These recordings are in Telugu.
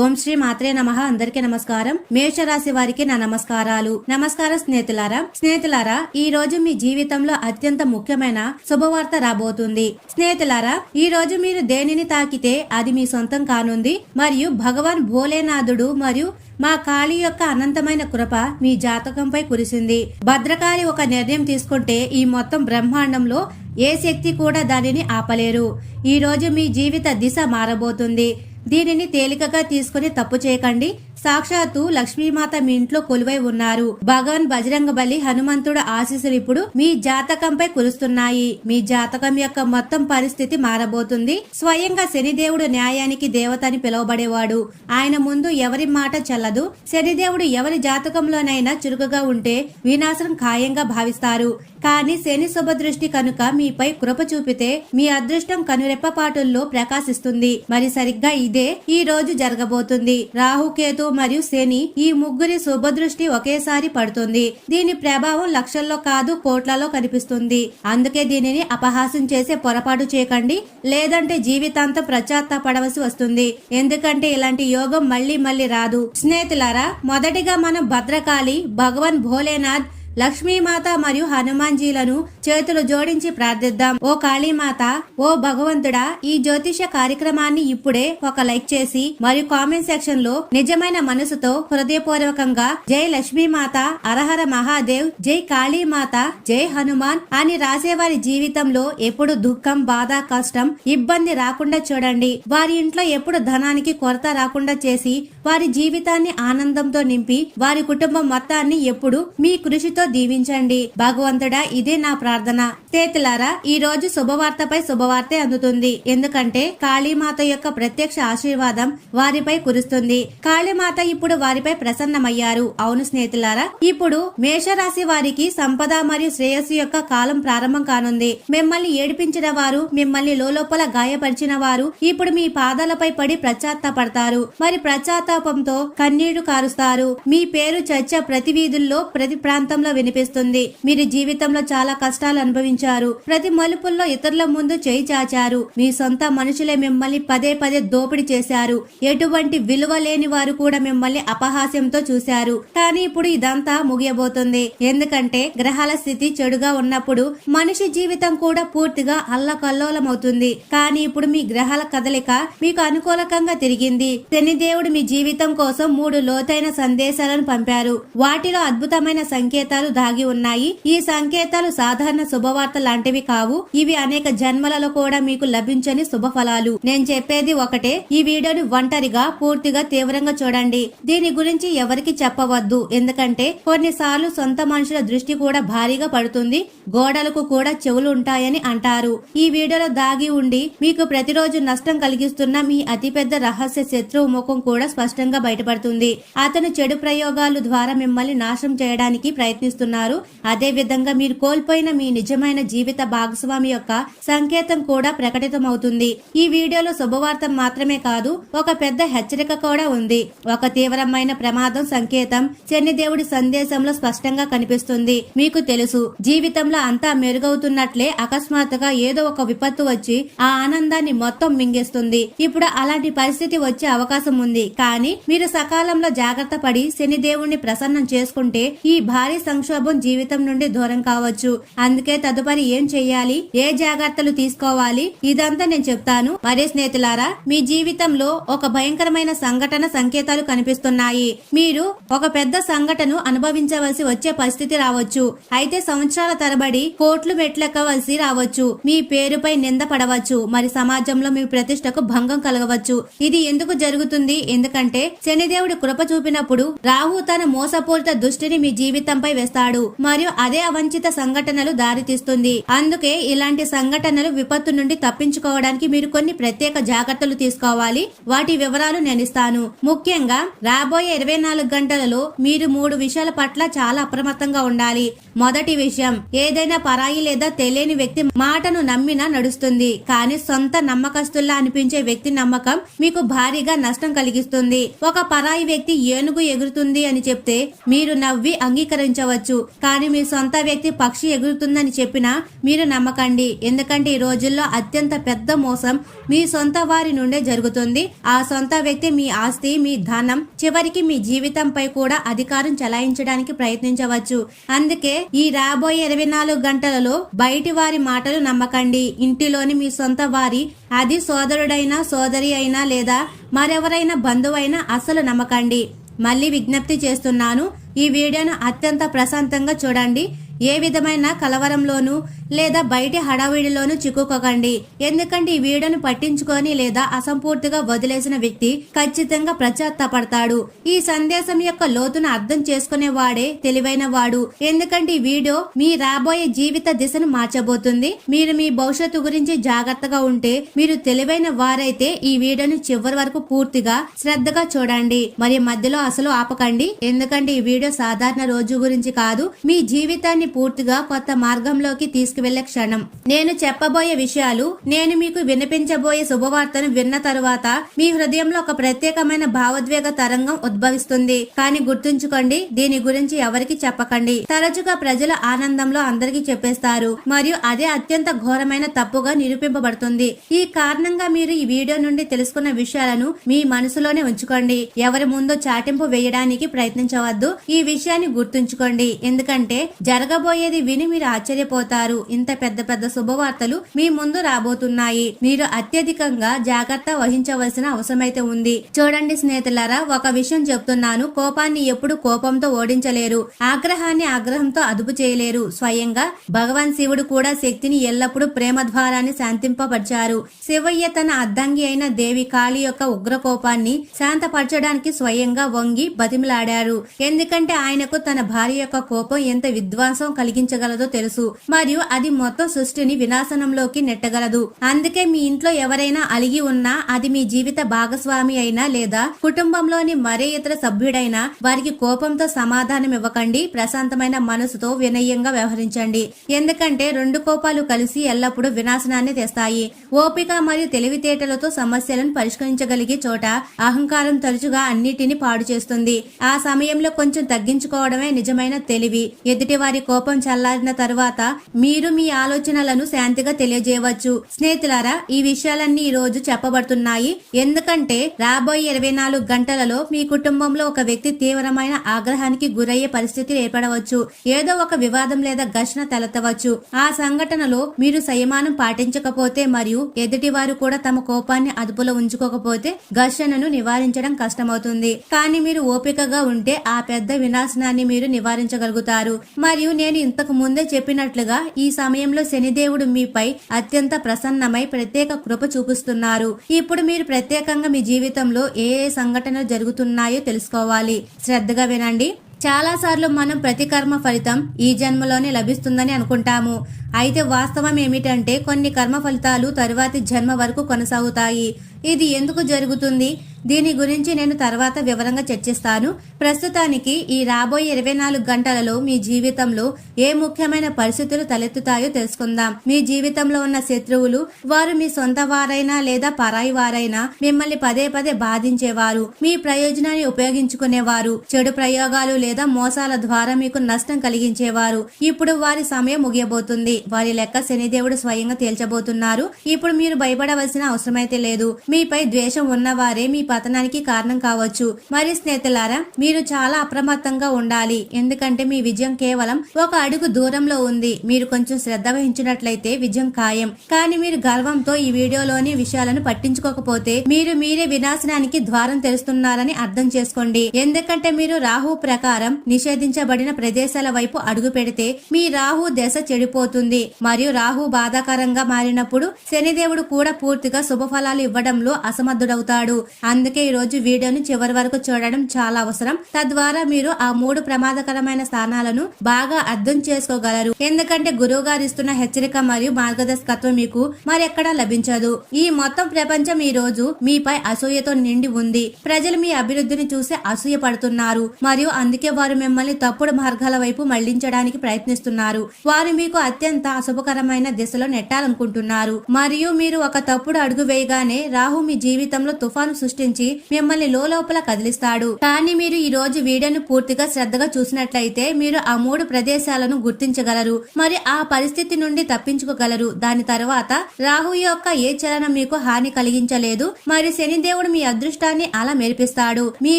ఓం శ్రీ మాత్రే నమః. అందరికీ నమస్కారం. మేషరాశి వారికి నా నమస్కారాలు. నమస్కారం స్నేహితులారా, ఈ రోజు మీ జీవితంలో అత్యంత ముఖ్యమైన శుభవార్త రాబోతుంది. స్నేహితులారా, ఈ రోజు మీరు దేనిని తాకితే అది మీ సొంతం కానుంది. మరియు భగవాన్ భోలేనాథుడు మరియు మా కాళీ యొక్క అనంతమైన కృప మీ జాతకంపై కురిసింది. భద్రకాళి ఒక నిర్ణయం తీసుకుంటే ఈ మొత్తం బ్రహ్మాండంలో ఏ శక్తి కూడా దానిని ఆపలేరు. ఈ రోజు మీ జీవిత దిశ మారబోతుంది. దీనిని తేలికగా తీసుకుని తప్పు చేయకండి. సాక్షాత్తు లక్ష్మీమాత మీ ఇంట్లో కొలువై ఉన్నారు. భగవాన్ బజరంగబలి హనుమంతుడు ఆశీస్సులు ఇప్పుడు మీ జాతకంపై కురుస్తున్నాయి. మీ జాతకం యొక్క మొత్తం పరిస్థితి మారబోతుంది. స్వయంగా శనిదేవుడు న్యాయానికి దేవత అని పిలువబడేవాడు. ఆయన ముందు ఎవరి మాట చెల్లదు. శనిదేవుడు ఎవరి జాతకంలోనైనా చురుకుగా ఉంటే వినాశనం ఖాయంగా భావిస్తారు. కానీ శని శుభ దృష్టి కనుక మీపై కృప చూపితే మీ అదృష్టం కనురెప్పపాటుల్లో ప్రకాశిస్తుంది. మరి సరిగ్గా ఇదే ఈ రోజు జరగబోతుంది. రాహుకేతు మరియు శని ఈ ముగ్గురి శుభ దృష్టి ఒకేసారి పడుతుంది. దీని ప్రభావం లక్షల్లో కాదు కోట్లలో కనిపిస్తుంది. అందుకే దీనిని అపహాస్యం చేసే పొరపాటు చేయకండి. లేదంటే జీవితాంతం పశ్చాత్తాపడవలసి వస్తుంది. ఎందుకంటే ఇలాంటి యోగం మళ్ళీ రాదు. స్నేహితులారా, మొదటిగా మనం భద్రకాళి, భగవాన్ భోలేనాథ్, లక్ష్మీమాత మరియు హనుమాన్జీలను చేతులు జోడించి ప్రార్థిద్దాం. ఓ కాళీమాత, ఓ భగవంతుడా, ఈ జ్యోతిష కార్యక్రమాన్ని ఇప్పుడే ఒక లైక్ చేసి మరియు కామెంట్ సెక్షన్ లో నిజమైన మనసుతో హృదయపూర్వకంగా జై లక్ష్మీమాత, అరహర మహాదేవ్, జై కాళీమాత, జై హనుమాన్ అని రాసేవారి జీవితంలో ఎప్పుడు దుఃఖం, బాధ, కష్టం, ఇబ్బంది రాకుండా చూడండి. వారి ఇంట్లో ఎప్పుడు ధనానికి కొరత రాకుండా చేసి వారి జీవితాన్ని ఆనందంతో నింపి వారి కుటుంబం మొత్తాన్ని ఎప్పుడు మీ కృషితో దీవించండి. భగవంతుడా, ఇదే నా ప్రార్థన. స్నేహితులారా, ఈ రోజు శుభవార్తపై శుభవార్తే అందుతుంది. ఎందుకంటే కాళీమాత యొక్క ప్రత్యక్ష ఆశీర్వాదం వారిపై కురుస్తుంది. కాళీమాత ఇప్పుడు వారిపై ప్రసన్నమయ్యారు. అవును స్నేహితులారా, ఇప్పుడు మేషరాశి వారికి సంపద మరియు శ్రేయస్సు యొక్క కాలం ప్రారంభం కానుంది. మిమ్మల్ని ఏడిపించిన వారు, మిమ్మల్ని లోపల గాయపరిచిన వారు ఇప్పుడు మీ పాదాలపై పడి పశ్చాత్తాపడతారు. మరి పశ్చాత్తాపంతో కన్నీళ్లు కారుస్తారు. మీ పేరు చర్చ ప్రతి వీధుల్లో, ప్రతి ప్రాంతంలో వినిపిస్తుంది. మీరు జీవితంలో చాలా కష్టాలు అనుభవించారు. ప్రతి మలుపుల్లో ఇతరుల ముందు చేయి చాచారు. మీ సొంత మనుషులే మిమ్మల్ని పదే దోపిడీ చేశారు. ఎటువంటి విలువ లేని వారు కూడా మిమ్మల్ని అపహాస్యంతో చూశారు. కానీ ఇప్పుడు ఇదంతా ముగియబోతుంది. ఎందుకంటే గ్రహాల స్థితి చెడుగా ఉన్నప్పుడు మనిషి జీవితం కూడా పూర్తిగా అల్లకల్లోలమవుతుంది. కానీ ఇప్పుడు మీ గ్రహాల కదలిక మీకు అనుకూలకంగా తిరిగింది. శనిదేవుడు మీ జీవితం కోసం 3 లోతైన సందేశాలను పంపారు. వాటిలో అద్భుతమైన సంకేతాలు దాగి ఉన్నాయి. ఈ సంకేతాలు సాధారణ శుభవార్త లాంటివి కావు. ఇవి అనేక జన్మలలో కూడా మీకు లభించని శుభ ఫలాలు. నేను చెప్పేది ఒకటే, ఈ వీడియోని ఒంటరిగా పూర్తిగా తీవ్రంగా చూడండి. దీని గురించి ఎవరికి చెప్పవద్దు. ఎందుకంటే కొన్నిసార్లు సొంత మనుషుల దృష్టి కూడా భారీగా పడుతుంది. గోడలకు కూడా చెవులు ఉంటాయని అంటారు. ఈ వీడియోలో దాగి ఉండి మీకు ప్రతిరోజు నష్టం కలిగిస్తున్న మీ అతిపెద్ద రహస్య శత్రువు ముఖం కూడా స్పష్టంగా బయటపడుతుంది. అతను చెడు ప్రయోగాలు ద్వారా మిమ్మల్ని నాశనం చేయడానికి ప్రయత్నిస్తున్నారు. అదే విధంగా మీరు కోల్పోయిన మీ నిజమైన జీవిత భాగస్వామి యొక్క సంకేతం కూడా ప్రకటితమవుతుంది. ఈ వీడియోలో శుభవార్త మాత్రమే కాదు, ఒక పెద్ద హెచ్చరిక కూడా ఉంది. ఒక తీవ్రమైన ప్రమాదం సంకేతం శనిదేవుడి సందేశంలో స్పష్టంగా కనిపిస్తుంది. మీకు తెలుసు, జీవితంలో అంతా మెరుగవుతున్నట్లే అకస్మాత్తుగా ఏదో ఒక విపత్తు వచ్చి ఆ ఆనందాన్ని మొత్తం మింగేస్తుంది. ఇప్పుడు అలాంటి పరిస్థితి వచ్చే అవకాశం ఉంది. కానీ మీరు సకాలంలో జాగ్రత్త పడి శనిదేవుణ్ణి ప్రసన్నం చేసుకుంటే ఈ భారీ సంక్షోభం జీవితం నుండి దూరం కావచ్చు. అందుకే తదుపరి ఏం చెయ్యాలి, ఏ జాగ్రత్తలు తీసుకోవాలి, ఇదంతా నేను చెప్తాను. మరి స్నేహితులారా, మీ జీవితంలో ఒక భయంకరమైన సంఘటన సంకేతాలు కనిపిస్తున్నాయి. మీరు ఒక పెద్ద సంఘటన అనుభవించవలసి వచ్చే పరిస్థితి రావచ్చు. అయితే సంవత్సరాల తరబడి కోట్లు మెట్లెక్కవలసి రావచ్చు. మీ పేరుపై నింద పడవచ్చు. మరి సమాజంలో మీ ప్రతిష్టకు భంగం కలగవచ్చు. ఇది ఎందుకు జరుగుతుంది? ఎందుకంటే శనిదేవుడు కృప చూపినప్పుడు రాహు తన మోసపూరిత దృష్టిని మీ జీవితంపై వేస్తాడు. మరియు అదే అవంచిత సంఘటనలు దారితీస్తుంది. అందుకే ఇలాంటి సంఘటనలు, విపత్తు నుండి తప్పించుకోవడానికి మీరు కొన్ని ప్రత్యేక జాగ్రత్తలు తీసుకోవాలి. వాటి వివరాలు నేను ఇస్తాను. ముఖ్యంగా రాబోయే 24 గంటలలో మీరు 3 విషయాల పట్ల చాలా అప్రమత్తంగా ఉండాలి. మొదటి విషయం, ఏదైనా పరాయి లేదా తెలియని వ్యక్తి మాటను నమ్మినా నడుస్తుంది. కానీ సొంత నమ్మకస్తుల్లా అనిపించే వ్యక్తి నమ్మకం మీకు భారీగా నష్టం కలిగిస్తుంది. ఒక పరాయి వ్యక్తి ఏనుగు ఎగురుతుంది అని చెప్తే మీరు నవ్వి అంగీకరించవచ్చు. కానీ మీ సొంత వ్యక్తి పక్షి ఎగురుతుంది జరుగుతుందని చెప్పినా మీరు నమ్మకండి. ఎందుకంటే ఈ రోజుల్లో అత్యంత పెద్ద మోసం మీ సొంత వారి నుండే జరుగుతుంది. ఆ సొంత వ్యక్తి మీ ఆస్తి, మీ ధనం, చివరికి మీ జీవితంపై కూడా అధికారం చలాయించడానికి ప్రయత్నించవచ్చు. అందుకే ఈ రాబోయే 24 గంటలలో బయటి వారి మాటలు నమ్మకండి. ఇంటిలోని మీ సొంత వారి, అది సోదరుడైనా సోదరి అయినా లేదా మరెవరైనా బంధువైనా అస్సలు నమ్మకండి. మళ్ళీ విజ్ఞప్తి చేస్తున్నాను, ఈ వీడియోను అత్యంత ప్రశాంతంగా చూడండి. ఏ విధమైన కలవరంలోనూ లేదా బయటి హడావిడిలోనూ చిక్కుకోకండి. ఎందుకంటే ఈ వీడియోను పట్టించుకొని లేదా అసంపూర్తిగా వదిలేసిన వ్యక్తి ఖచ్చితంగా పశ్చాత్తాపడతాడు. ఈ సందేశం యొక్క లోతును అర్థం చేసుకునే వాడే తెలివైన వాడు. ఎందుకంటే ఈ వీడియో మీ రాబోయే జీవిత దిశను మార్చబోతుంది. మీరు మీ భవిష్యత్తు గురించి జాగ్రత్తగా ఉంటే, మీరు తెలివైన వారైతే ఈ వీడియోను చివరి వరకు పూర్తిగా శ్రద్ధగా చూడండి. మరి మధ్యలో అసలు ఆపకండి. ఎందుకంటే ఈ వీడియో సాధారణ రోజు గురించి కాదు, మీ జీవితాన్ని పూర్తిగా కొత్త మార్గంలోకి తీసుకువెళ్లే క్షణం. నేను చెప్పబోయే విషయాలు, నేను మీకు వినిపించబోయే శుభవార్తను విన్న తరువాత మీ హృదయంలో ఒక ప్రత్యేకమైన భావోద్వేగ తరంగం ఉద్భవిస్తుంది. కానీ గుర్తుంచుకోండి, దీని గురించి ఎవరికి చెప్పకండి. తరచుగా ప్రజలు ఆనందంలో అందరికీ చెప్పేస్తారు మరియు అదే అత్యంత ఘోరమైన తప్పుగా నిరూపింపబడుతుంది. ఈ కారణంగా మీరు ఈ వీడియో నుండి తెలుసుకున్న విషయాలను మీ మనసులోనే ఉంచుకోండి. ఎవరి ముందో చాటింపు వేయడానికి ప్రయత్నించవద్దు. ఈ విషయాన్ని గుర్తుంచుకోండి. ఎందుకంటే జరగబోయేది విని మీరు ఆశ్చర్యపోతారు. ఇంత పెద్ద పెద్ద శుభవార్తలు మీ ముందు రాబోతున్నాయి. మీరు అత్యధికంగా జాగ్రత్త వహించవలసిన అవసరమైతే ఉంది. చూడండి స్నేహితులారా, ఒక విషయం చెప్తున్నాను. కోపాన్ని ఎప్పుడు కోపంతో ఓడించలేరు, ఆగ్రహాన్ని ఆగ్రహంతో అదుపు చేయలేరు. స్వయంగా భగవాన్ శివుడు కూడా శక్తిని ఎల్లప్పుడూ ప్రేమ ద్వారానే శాంతింపబరిచారు. శివయ్య తన అర్ధాంగి అయిన దేవి కాళి యొక్క ఉగ్ర కోపాన్ని శాంతపరచడానికి స్వయంగా వంగి బతిమిలాడారు. ఎందుకంటే ఆయనకు తన భార్య యొక్క కోపం ఎంత విధ్వంసం కలిగించగలదో తెలుసు మరియు అది మొత్తం సృష్టిని వినాశనంలోకి నెట్టగలదు. అందుకే మీ ఇంట్లో ఎవరైనా అలిగి ఉన్నా, అది మీ జీవిత భాగస్వామి అయినా లేదా కుటుంబంలోని మరే ఇతర సభ్యుడైనా, వారికి కోపంతో సమాధానం ఇవ్వకండి. ప్రశాంతమైన మనసుతో వినయంగా వ్యవహరించండి. ఎందుకంటే రెండు కోపాలు కలిసి ఎల్లప్పుడూ వినాశనాన్ని తెస్తాయి. ఓపిక మరియు తెలివితేటలతో సమస్యలను పరిష్కరించగలిగే చోట అహంకారం తరచుగా అన్నిటిని పాడు చేస్తుంది. ఆ సమయంలో కొంచెం తగ్గించుకోవడమే నిజమైన తెలివి. ఎదుటి వారి కోపం చల్లారిన తరువాత మీరు మీ ఆలోచనలను శాంతిగా తెలియజేయవచ్చు. స్నేహితులారా, ఈ విషయాలన్నీ ఈ రోజు చెప్పబడుతున్నాయి. ఎందుకంటే రాబోయే 24 గంటలలో మీ కుటుంబంలో ఒక వ్యక్తి తీవ్రమైన ఆగ్రహానికి గురయ్యే పరిస్థితి ఏర్పడవచ్చు. ఏదో ఒక వివాదం లేదా ఘర్షణ తలెత్తవచ్చు. ఆ సంఘటనలో మీరు సంయమనం పాటించకపోతే మరియు ఎదుటి వారు కూడా తమ కోపాన్ని అదుపులో ఉంచుకోకపోతే ఘర్షణను నివారించడం కష్టమవుతుంది. కానీ మీరు ఓపికగా ఉంటే ఆ పెద్ద వినాశనాన్ని మీరు నివారించగలుగుతారు. మరియు నేను ఇంతకు ముందే చెప్పినట్లుగా ఈ సమయంలో శనిదేవుడు మీపై అత్యంత ప్రసన్నమై ప్రత్యేక కృప చూపిస్తున్నారు. ఇప్పుడు మీరు ప్రత్యేకంగా మీ జీవితంలో ఏ ఏ సంఘటనలు జరుగుతున్నాయో తెలుసుకోవాలి. శ్రద్ధగా వినండి. చాలా సార్లు మనం ప్రతి కర్మ ఫలితం ఈ జన్మలోనే లభిస్తుందని అనుకుంటాము. అయితే వాస్తవం ఏమిటంటే కొన్ని కర్మ ఫలితాలు తరువాతి జన్మ వరకు కొనసాగుతాయి. ఇది ఎందుకు జరుగుతుంది? దీని గురించి నేను తర్వాత వివరంగా చర్చిస్తాను. ప్రస్తుతానికి ఈ రాబోయే 24 గంటలలో మీ జీవితంలో ఏ ముఖ్యమైన పరిస్థితులు తలెత్తుతాయో తెలుసుకుందాం. మీ జీవితంలో ఉన్న శత్రువులు, వారు మీ సొంత వారైనా లేదా పరాయి వారైనా, మిమ్మల్ని పదే పదే బాధించేవారు, మీ ప్రయోజనాన్ని ఉపయోగించుకునేవారు, చెడు ప్రయోగాలు లేదా మోసాల ద్వారా మీకు నష్టం కలిగించేవారు, ఇప్పుడు వారి సమయం ముగియబోతుంది. వారి లెక్క శనిదేవుడు స్వయంగా తేల్చబోతున్నారు. ఇప్పుడు మీరు భయపడవలసిన అవసరమైతే లేదు. మీపై ద్వేషం ఉన్నవారే మీ పతనానికి కారణం కావచ్చు. మరి స్నేహితులారా, మీరు చాలా అప్రమత్తంగా ఉండాలి. ఎందుకంటే మీ విజయం కేవలం ఒక అడుగు దూరంలో ఉంది. మీరు కొంచెం శ్రద్ధ వహించినట్లయితే విజయం ఖాయం. కానీ మీరు గర్వంతో ఈ వీడియోలోని విషయాలను పట్టించుకోకపోతే మీరు మీరే వినాశనానికి ద్వారం తెరుస్తున్నారని అర్థం చేసుకోండి. ఎందుకంటే మీరు రాహు ప్రకారం నిషేధించబడిన ప్రదేశాల వైపు అడుగు పెడితే మీ రాహు దశ చెడిపోతుంది మరియు రాహు బాధాకరంగా మారినప్పుడు శనిదేవుడు కూడా పూర్తిగా శుభఫలాలు ఇవ్వడంలో అసమర్థుడవుతాడు. అందుకే ఈ రోజు వీడియోని చివరి వరకు చూడడం చాలా అవసరం. తద్వారా మీరు ఆ 3 ప్రమాదకరమైన స్థానాలను బాగా అర్థం చేసుకోగలరు. ఎందుకంటే గురువు గారు ఇస్తున్న హెచ్చరిక మరియు మార్గదర్శకత్వం మీకు మరెక్కడా లభించదు. ఈ మొత్తం ప్రపంచం ఈ రోజు మీపై అసూయతో నిండి ఉంది. ప్రజలు మీ అభివృద్ధిని చూసి అసూయ పడుతున్నారు మరియు అందుకే వారు మిమ్మల్ని తప్పుడు మార్గాల వైపు మళ్లించడానికి ప్రయత్నిస్తున్నారు. వారు మీకు అత్యంత అత్యంత అశుభకరమైన దిశలో నెట్టాలనుకుంటున్నారు. మరియు మీరు ఒక తప్పుడు అడుగు వేయగానే రాహు మీ జీవితంలో తుఫాను సృష్టించి మిమ్మల్ని లోపల కదిలిస్తాడు. కానీ మీరు ఈ రోజు వీడియోను పూర్తిగా శ్రద్ధగా చూసినట్లయితే మీరు ఆ 3 ప్రదేశాలను గుర్తించగలరు మరియు ఆ పరిస్థితి నుండి తప్పించుకోగలరు. దాని తర్వాత రాహు యొక్క ఏ చలనం మీకు హాని కలిగించలేదు మరియు శనిదేవుడు మీ అదృష్టాన్ని అలా మెరిపిస్తాడు. మీ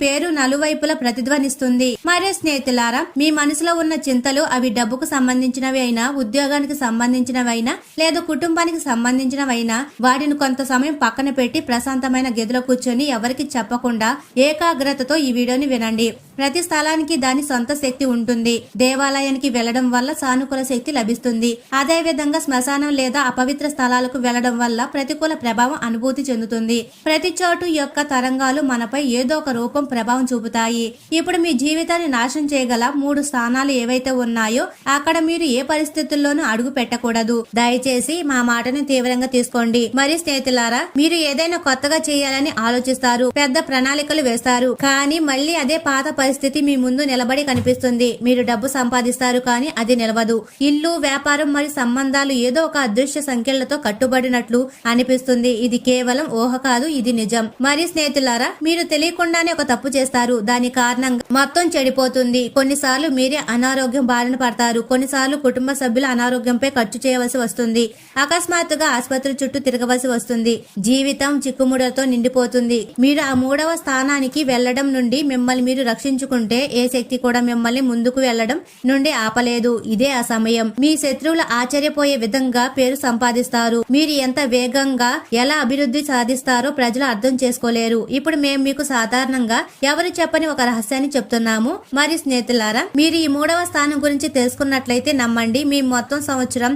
పేరు నలువైపులా ప్రతిధ్వనిస్తుంది. మరియు స్నేహితులారా, మీ మనసులో ఉన్న చింతలు అవి డబ్బుకు సంబంధించినవి అయినా, ఉద్యోగానికి సంబంధించినవి అయినా, లేదా కుటుంబానికి సంబంధించినవైనా వాటిని కొంత సమయం పక్కన పెట్టి ప్రశాంతమైన గదిలో కూర్చొని ఎవరికి చెప్పకుండా ఏకాగ్రతతో ఈ వీడియోని వినండి. ప్రతి స్థలానికి దాని సొంత శక్తి ఉంటుంది. దేవాలయానికి వెళ్లడం వల్ల సానుకూల శక్తి లభిస్తుంది. అదే విధంగా శ్మశానం లేదా అపవిత్ర స్థలాలకు వెళ్లడం వల్ల ప్రతికూల ప్రభావం అనుభూతి చెందుతుంది. ప్రతి చోటు యొక్క తరంగాలు మనపై ఏదో ఒక రూపం ప్రభావం చూపుతాయి. ఇప్పుడు మీ జీవితాన్ని నాశనం చేయగల 3 స్థానాలు ఏవైతే ఉన్నాయో అక్కడ మీరు ఏ పరిస్థితుల్లోనూ అడుగు పెట్టకూడదు. దయచేసి మా మాటను తీవ్రంగా తీసుకోండి. మరి స్నేహితులారా, మీరు ఏదైనా కొత్తగా చేయాలని ఆలోచిస్తారు, పెద్ద ప్రణాళికలు వేస్తారు, కానీ మళ్ళీ అదే పాత పరిస్థితి మీ ముందు నిలబడి కనిపిస్తుంది. మీరు డబ్బు సంపాదిస్తారు, కానీ అది నిలవదు. ఇల్లు, వ్యాపారం మరియు సంబంధాలు ఏదో ఒక అదృశ్య సంఖ్యలతో కట్టుబడినట్లు అనిపిస్తుంది. ఇది కేవలం ఊహ కాదు, ఇది నిజం. మరి స్నేహితులారా, మీరు తెలియకుండానే ఒక తప్పు చేస్తారు. దాని కారణంగా మొత్తం చెడిపోతుంది. కొన్నిసార్లు మీరే అనారోగ్యం బారిన పడతారు. కొన్నిసార్లు కుటుంబ సభ్యుల అనారోగ్యంపై ఖర్చు చేయవలసి వస్తుంది. అకస్మాత్తుగా ఆసుపత్రి చుట్టూ తిరగవలసి వస్తుంది. జీవితం చిక్కుముడలతో నిండిపోతుంది. మీరు ఆ 3వ స్థానానికి వెళ్లడం నుండి మిమ్మల్ని మీరు రక్షించుకుంటే ఏ శక్తి కూడా మిమ్మల్ని ముందుకు వెళ్లడం నుండి ఆపలేదు. ఇదే ఆ సమయం. మీ శత్రువులు ఆశ్చర్యపోయే విధంగా పేరు సంపాదిస్తారు. మీరు ఎంత వేగంగా ఎలా అభివృద్ధి సాధిస్తారో ప్రజలు అర్థం చేసుకోలేరు. ఇప్పుడు మేము మీకు సాధారణంగా ఎవరు చెప్పని ఒక రహస్యాన్ని చెప్తున్నాము. మరి స్నేహితులారా, మీరు ఈ 3వ స్థానం గురించి తెలుసుకున్నట్లయితే నమ్మండి, మీ మొత్తం సంవత్సరం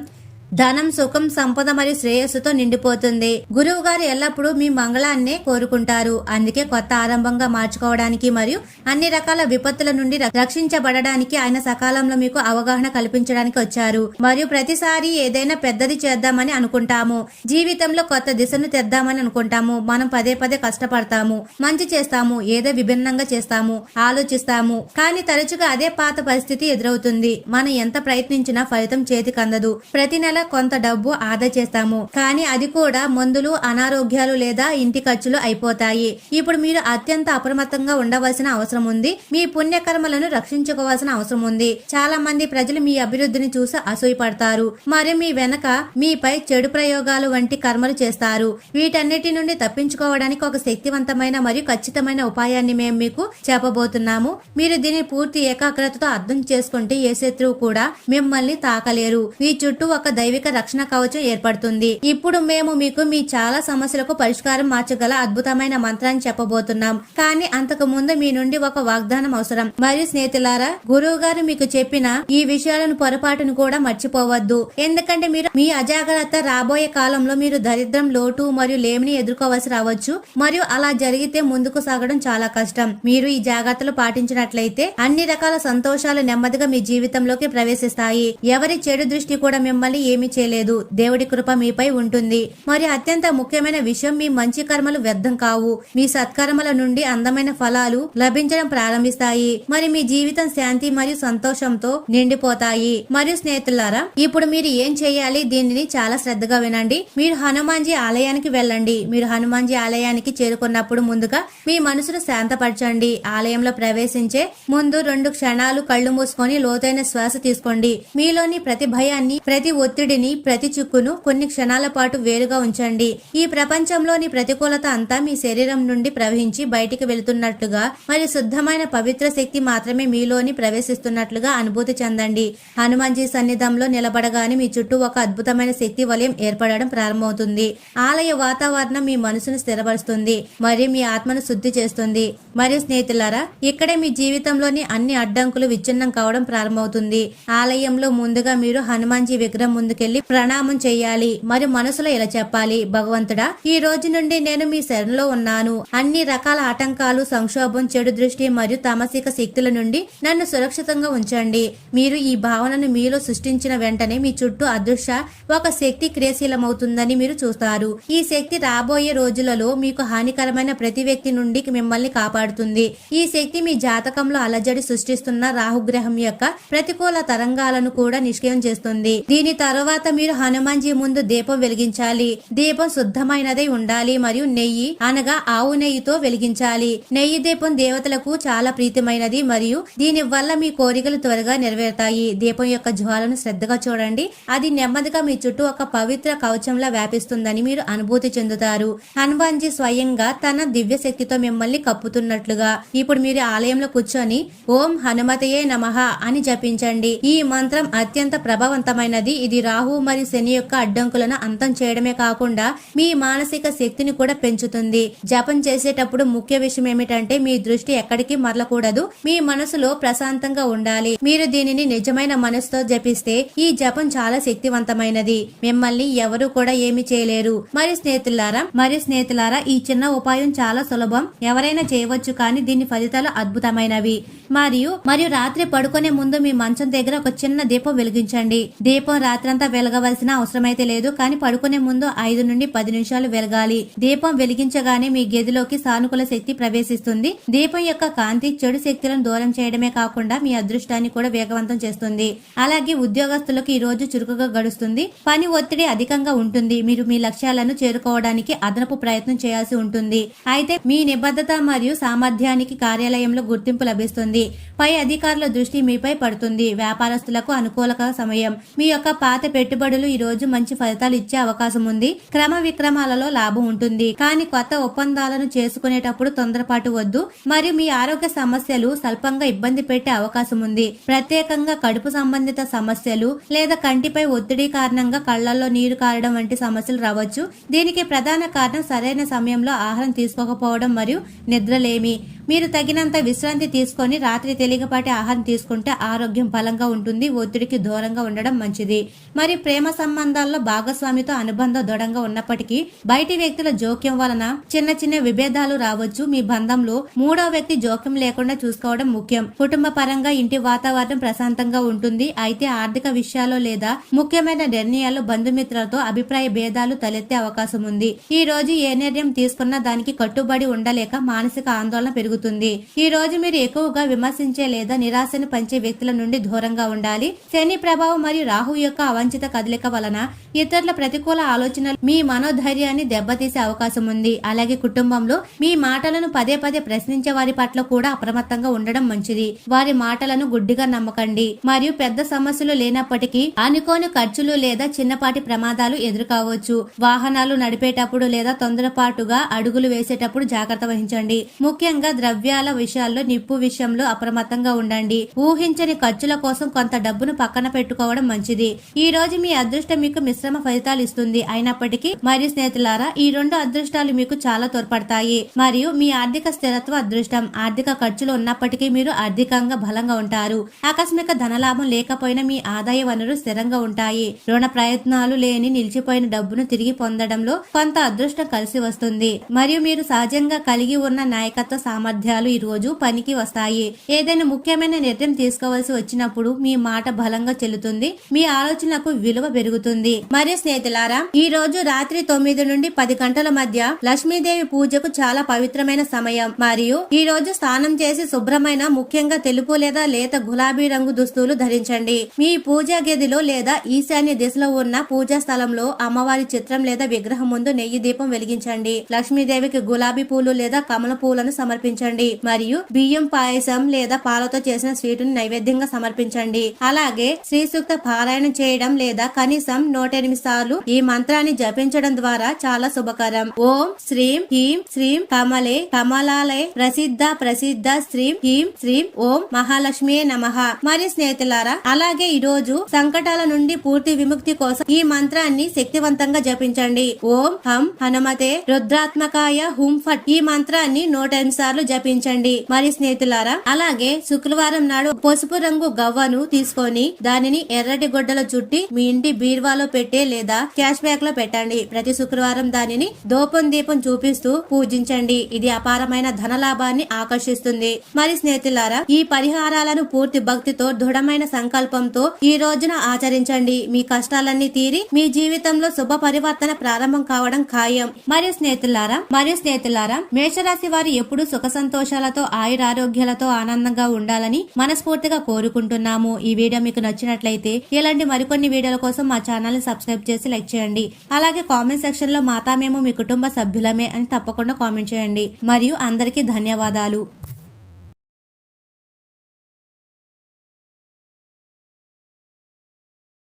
ధనం, సుఖం, సంపద మరియు శ్రేయస్సుతో నిండిపోతుంది. గురువు గారు ఎల్లప్పుడూ మీ మంగళాన్నే కోరుకుంటారు. అందుకే కొత్త ఆరంభంగా మార్చుకోవడానికి మరియు అన్ని రకాల విపత్తుల నుండి రక్షించబడడానికి ఆయన సకాలంలో మీకు అవగాహన కల్పించడానికి వచ్చారు. మరియు ప్రతిసారి ఏదైనా పెద్దది చేద్దామని అనుకుంటాము, జీవితంలో కొత్త దిశను తెద్దామని అనుకుంటాము. మనం పదే కష్టపడతాము, మంచి చేస్తాము, ఏదో విభిన్నంగా చేస్తాము, ఆలోచిస్తాము, కానీ తరచుగా అదే పాత పరిస్థితి ఎదురవుతుంది. మనం ఎంత ప్రయత్నించినా ఫలితం చేతికి అందదు. ప్రతి నెల కొంత డబ్బు ఆదా చేస్తాము, కానీ అది కూడా మందులు, అనారోగ్యాలు లేదా ఇంటి ఖర్చులు అయిపోతాయి. ఇప్పుడు మీరు అత్యంత అప్రమత్తంగా ఉండవలసిన అవసరం ఉంది. మీ పుణ్యకర్మలను రక్షించుకోవాల్సిన అవసరం ఉంది. చాలా మంది ప్రజలు మీ అభివృద్ధిని చూసి అసూయపడతారు మరియు మీ వెనక మీపై చెడు ప్రయోగాలు వంటి కర్మలు చేస్తారు. వీటన్నిటి నుండి తప్పించుకోవడానికి ఒక శక్తివంతమైన మరియు ఖచ్చితమైన ఉపాయాన్ని మేము మీకు చెప్పబోతున్నాము. మీరు దీన్ని పూర్తి ఏకాగ్రతతో అర్థం చేసుకుంటే ఏ శత్రువు కూడా మిమ్మల్ని తాకలేరు. మీ చుట్టూ ఒక దైవిక రక్షణ కవచం ఏర్పడుతుంది. ఇప్పుడు మేము మీకు మీ చాలా సమస్యలకు పరిష్కారం మార్చగల అద్భుతమైన మంత్రాన్ని చెప్పబోతున్నాం. కానీ అంతకు ముందు మీ నుండి ఒక వాగ్దానం అవసరం. మరియు స్నేహితులారా, గురువు గారు మీకు చెప్పిన ఈ విషయాలను పొరపాటును కూడా మర్చిపోవద్దు. ఎందుకంటే మీరు మీ అజాగ్రత్త రాబోయే కాలంలో మీరు దరిద్రం, లోటు మరియు లేమిని ఎదుర్కోవాల్సి రావచ్చు. మరియు అలా జరిగితే ముందుకు సాగడం చాలా కష్టం. మీరు ఈ జాగ్రత్తలు పాటించినట్లయితే అన్ని రకాల సంతోషాలు నెమ్మదిగా మీ జీవితంలోకి ప్రవేశిస్తాయి. ఎవరి చెడు దృష్టి కూడా మిమ్మల్ని ఏమీ చేయలేదు. దేవుడి కృప మీపై ఉంటుంది. మరి అత్యంత ముఖ్యమైన విషయం, మీ మంచి కర్మలు వ్యర్థం కావు. మీ సత్కర్మల నుండి అందమైన ఫలాలు లభించడం ప్రారంభిస్తాయి. మరి మీ జీవితం శాంతి మరియు సంతోషంతో నిండిపోతాయి. మరియు స్నేహితులారా, ఇప్పుడు మీరు ఏం చేయాలి, దీనిని చాలా శ్రద్ధగా వినండి. మీరు హనుమాన్జీ ఆలయానికి వెళ్ళండి. మీరు హనుమాన్జీ ఆలయానికి చేరుకున్నప్పుడు ముందుగా మీ మనసును శాంతపరచండి. ఆలయంలో ప్రవేశించే ముందు 2 క్షణాలు కళ్ళు మూసుకొని లోతైన శ్వాస తీసుకోండి. మీలోని ప్రతి భయాన్ని, ప్రతి ఒత్తిడిని, ప్రతి చిక్కును కొన్ని క్షణాల పాటు వేరుగా ఉంచండి. ఈ ప్రపంచంలోని ప్రతికూలత అంతా మీ శరీరం నుండి ప్రవహించి బయటికి వెళుతున్నట్లుగా మరియు శుద్ధమైన పవిత్ర శక్తి మాత్రమే మీలోని ప్రవేశిస్తున్నట్లుగా అనుభూతి చెందండి. హనుమాన్జీ సన్నిధంలో నిలబడగానే మీ చుట్టూ ఒక అద్భుతమైన శక్తి వలయం ఏర్పడడం ప్రారంభమవుతుంది. ఆలయ వాతావరణం మీ మనసును స్థిరపరుస్తుంది మరియు మీ ఆత్మను శుద్ధి చేస్తుంది. మరియు స్నేహితులారా, ఇక్కడే మీ జీవితంలోని అన్ని అడ్డంకులు విచ్ఛిన్నం కావడం ప్రారంభమవుతుంది. ఆలయంలో ముందుగా మీరు హనుమాన్జీ విగ్రహం ముందుకెళ్లి ప్రణామం చేయాలి. మరి మనసులో ఇలా చెప్పాలి: భగవంతుడా, ఈ రోజు నుండి నేను మీ శరణలో ఉన్నాను. అన్ని రకాల ఆటంకాలు, సంక్షోభం, చెడు దృష్టి మరియు తామసిక శక్తుల నుండి నన్ను సురక్షితంగా ఉంచండి. మీరు ఈ భావనను మీలో సృష్టించిన వెంటనే మీ చుట్టూ అదృశ్య ఒక శక్తి క్రియాశీలమవుతుందని మీరు చూస్తారు. ఈ శక్తి రాబోయే రోజులలో మీకు హానికరమైన ప్రతి వ్యక్తి నుండి మిమ్మల్ని కాపాడుతుంది. ఈ శక్తి మీ జాతకంలో అలజడి సృష్టిస్తున్న రాహుగ్రహం యొక్క ప్రతికూల తరంగాలను కూడా నిష్క్రియం చేస్తుంది. దీని తర్వాత తరువాత మీరు హనుమాన్జీ ముందు దీపం వెలిగించాలి. దీపం శుద్ధమైనదై ఉండాలి మరియు నెయ్యి అనగా ఆవు నెయ్యితో వెలిగించాలి. నెయ్యి దీపం దేవతలకు చాలా ప్రీతిమైనది మరియు దీని వల్ల మీ కోరికలు త్వరగా నెరవేరుతాయి. దీపం యొక్క జ్వాలను శ్రద్ధగా చూడండి. అది నెమ్మదిగా మీ చుట్టూ ఒక పవిత్ర కవచంలా వ్యాపిస్తుందని మీరు అనుభూతి చెందుతారు. హనుమాన్జీ స్వయంగా తన దివ్య శక్తితో మిమ్మల్ని కప్పుతున్నట్లుగా. ఇప్పుడు మీరు ఆలయంలో కూర్చొని ఓం హనుమతయే నమః అని జపించండి. ఈ మంత్రం అత్యంత ప్రభావవంతమైనది. ఇది రాహు మరియు శని యొక్క అడ్డంకులను అంతం చేయడమే కాకుండా మీ మానసిక శక్తిని కూడా పెంచుతుంది. జపం చేసేటప్పుడు ముఖ్య విషయం ఏమిటంటే మీ దృష్టి ఎక్కడికి మరలకూడదు. మీ మనసులో ప్రశాంతంగా ఉండాలి. మీరు దీనిని నిజమైన మనసుతో జపిస్తే ఈ జపం చాలా శక్తివంతమైనది. మిమ్మల్ని ఎవరు కూడా ఏమి చేయలేరు. మరి స్నేహితులారా ఈ చిన్న ఉపాయం చాలా సులభం. ఎవరైనా చేయవచ్చు, కానీ దీని ఫలితాలు అద్భుతమైనవి. మరియు రాత్రి పడుకునే ముందు మీ మంచం దగ్గర ఒక చిన్న దీపం వెలిగించండి. దీపం రాత్రంతా వెలగవలసిన అవసరమైతే లేదు, కానీ పడుకునే ముందు 5 నుండి 10 నిమిషాలు వెలగాలి. దీపం వెలిగించగానే మీ గదిలోకి సానుకూల శక్తి ప్రవేశిస్తుంది. దీపం యొక్క కాంతి చెడు శక్తులను దూరం చేయడమే కాకుండా మీ అదృష్టాన్ని కూడా వేగవంతం చేస్తుంది. అలాగే ఉద్యోగస్తులకు ఈ రోజు చురుకుగా గడుస్తుంది. పని ఒత్తిడి అధికంగా ఉంటుంది. మీరు మీ లక్ష్యాలను చేరుకోవడానికి అదనపు ప్రయత్నం చేయాల్సి ఉంటుంది. అయితే మీ నిబద్ధత మరియు సామర్థ్యానికి కార్యాలయంలో గుర్తింపు లభిస్తుంది. పై అధికారుల దృష్టి మీపై పడుతుంది. వ్యాపారస్తులకు అనుకూల సమయం. మీ యొక్క పాత పెట్టుబడులు ఈ రోజు మంచి ఫలితాలు ఇచ్చే అవకాశం ఉంది. క్రమ విక్రమాలలో లాభం ఉంటుంది, కానీ కొత్త ఒప్పందాలను చేసుకునేటప్పుడు తొందరపాటు వద్దు. మరియు మీ ఆరోగ్య సమస్యలు స్వల్పంగా ఇబ్బంది పెట్టే అవకాశం ఉంది. ప్రత్యేకంగా కడుపు సంబంధిత సమస్యలు లేదా కంటిపై ఒత్తిడి కారణంగా కళ్లలో నీరు కారడం వంటి సమస్యలు రావచ్చు. దీనికి ప్రధాన కారణం సరైన సమయంలో ఆహారం తీసుకోకపోవడం మరియు నిద్రలేమి. మీరు తగినంత విశ్రాంతి తీసుకొని రాత్రి తేలికపాటి ఆహారం తీసుకుంటే ఆరోగ్యం బలంగా ఉంటుంది. ఒత్తిడికి దూరంగా ఉండడం మంచిది. మరి ప్రేమ సంబంధాల్లో భాగస్వామితో అనుబంధం దృఢంగా ఉన్నప్పటికీ బయటి వ్యక్తుల జోక్యం వలన చిన్న విభేదాలు రావచ్చు. మీ బంధంలో మూడో వ్యక్తి జోక్యం లేకుండా చూసుకోవడం ముఖ్యం. కుటుంబ పరంగా ఇంటి వాతావరణం ప్రశాంతంగా ఉంటుంది. అయితే ఆర్థిక విషయాల్లో లేదా ముఖ్యమైన నిర్ణయాల్లో బంధుమిత్రులతో అభిప్రాయ భేదాలు తలెత్తే అవకాశం ఉంది. ఈ రోజు ఏ నిర్ణయం తీసుకున్నా దానికి కట్టుబడి ఉండలేక మానసిక ఆందోళన పెరుగుతుంది. ఈ రోజు మీరు ఎక్కువగా విమర్శించే లేదా నిరాశను పంచే వ్యక్తుల నుండి దూరంగా ఉండాలి. శని ప్రభావం మరియు రాహు యొక్క అవంచిత కదలిక వలన ఇతరుల ప్రతికూల ఆలోచనలు మీ మనోధైర్యాన్ని దెబ్బతీసే అవకాశం ఉంది. అలాగే కుటుంబంలో మీ మాటలను పదే ప్రశ్నించే వారి పట్ల కూడా అప్రమత్తంగా ఉండడం మంచిది. వారి మాటలను గుడ్డిగా నమ్మకండి. మరియు పెద్ద సమస్యలు లేనప్పటికీ అనుకోని ఖర్చులు లేదా చిన్నపాటి ప్రమాదాలు ఎదురుకావచ్చు. వాహనాలు నడిపేటప్పుడు లేదా తొందరపాటుగా అడుగులు వేసేటప్పుడు జాగ్రత్త వహించండి. ముఖ్యంగా ద్రవ్యాల విషయాల్లో నిప్పు విషయంలో అప్రమత్తంగా ఉండండి. ఊహించని ఖర్చుల కోసం కొంత డబ్బును పక్కన పెట్టుకోవడం మంచిది. ఈ రోజు మీ అదృష్టం మీకు మిశ్రమ ఫలితాలు ఇస్తుంది. అయినప్పటికీ మరియు స్నేహితులారా, ఈ 2 అదృష్టాలు మీకు చాలా తోడ్పడతాయి. మరియు మీ ఆర్థిక స్థిరత్వ అదృష్టం. ఆర్థిక ఖర్చులు ఉన్నప్పటికీ మీరు ఆర్థికంగా బలంగా ఉంటారు. ఆకస్మిక ధనలాభం లేకపోయినా మీ ఆదాయ వనరు స్థిరంగా ఉంటాయి. రుణ ప్రయత్నాలు లేని నిలిచిపోయిన డబ్బును తిరిగి పొందడంలో కొంత అదృష్టం కలిసి వస్తుంది. మరియు మీరు సహజంగా కలిగి ఉన్న నాయకత్వ సామర్థ్యాలు ఈ రోజు పనికి వస్తాయి. ఏదైనా ముఖ్యమైన నిర్ణయం తీసుకోవాల్సి వచ్చినప్పుడు మీ మాట బలంగా చెల్లుతుంది. మీ ఆలోచనలకు విలువ పెరుగుతుంది. మరియు స్నేహితులారా, ఈ రోజు రాత్రి 9 నుండి 10 గంటల మధ్య లక్ష్మీదేవి పూజకు చాలా పవిత్రమైన సమయం. మరియు ఈ రోజు స్నానం చేసి శుభ్రమైన ముఖ్యంగా తెలుపు లేదా లేత గులాబీ రంగు దుస్తులు ధరించండి. మీ పూజా గదిలో లేదా ఈశాన్య దిశలో ఉన్న పూజా స్థలంలో అమ్మవారి చిత్రం లేదా విగ్రహం ముందు నెయ్యి దీపం వెలిగించండి. లక్ష్మీదేవికి గులాబీ పూలు లేదా కమల పూలను సమర్పించండి. మరియు బియ్యం పాయసం లేదా పాలతో చేసిన స్వీటును నైవేద్యంగా సమర్పించండి. అలాగే శ్రీ సూక్త పారాయణం చేయడం లేదా కనీసం 108 సార్లు ఈ మంత్రాన్ని జపించడం ద్వారా చాలా శుభకరం. ఓం శ్రీం హీం శ్రీం కమలే కమలాలే ప్రసిద్ధ శ్రీం హీం శ్రీం ఓం మహాలక్ష్మియే నమః. మరి స్నేహితులారా, అలాగే ఈ రోజు సంకటాల నుండి పూర్తి విముక్తి కోసం ఈ మంత్రాన్ని శక్తివంతంగా జపించండి. ఓం హం హనుమతే రుద్రాత్మకాయ హుం ఫట్. ఈ మంత్రాన్ని 108 సార్లు జపించండి. మరి స్నేహితులారా, అలాగే శుక్రవారం నాడు పసుపు రంగు గవ్వను తీసుకొని దానిని ఎర్రటి గుడ్డలో చుట్టి మీ ఇంటి బీరువాలో పెట్టే లేదా క్యాష్ బ్యాగ్ లో పెట్టండి. ప్రతి శుక్రవారం దానిని దీపం చూపిస్తూ పూజించండి. ఇది అపారమైన ధన లాభాన్ని ఆకర్షిస్తుంది. మరి స్నేహితులారా, ఈ పరిహారాలను పూర్తి భక్తితో దృఢమైన సంకల్పంతో ఈ రోజున ఆచరించండి. మీ కష్టాలన్నీ తీరి మీ జీవితంలో శుభ పరివర్తన ప్రారంభం కావడం ఖాయం. మరియు స్నేహితులారా, మేషరాశి వారు ఎప్పుడు సుఖ సంతోషాలతో ఆయురారోగ్యాలతో ఆనందంగా ఉండాలని మనస్ఫూర్తిగా కోరుకుంటున్నాము. ఈ వీడియో మీకు నచ్చినట్లయితే ఇలాంటి మరికొన్ని వీడియోల కోసం మా ఛానల్ ని సబ్స్క్రైబ్ చేసి లైక్ చేయండి. అలాగే కామెంట్ సెక్షన్ లో మాతా మేము మీ కుటుంబ సభ్యులమే అని తప్పకుండా కామెంట్ చేయండి. మరియు అందరికీ ధన్యవాదాలు.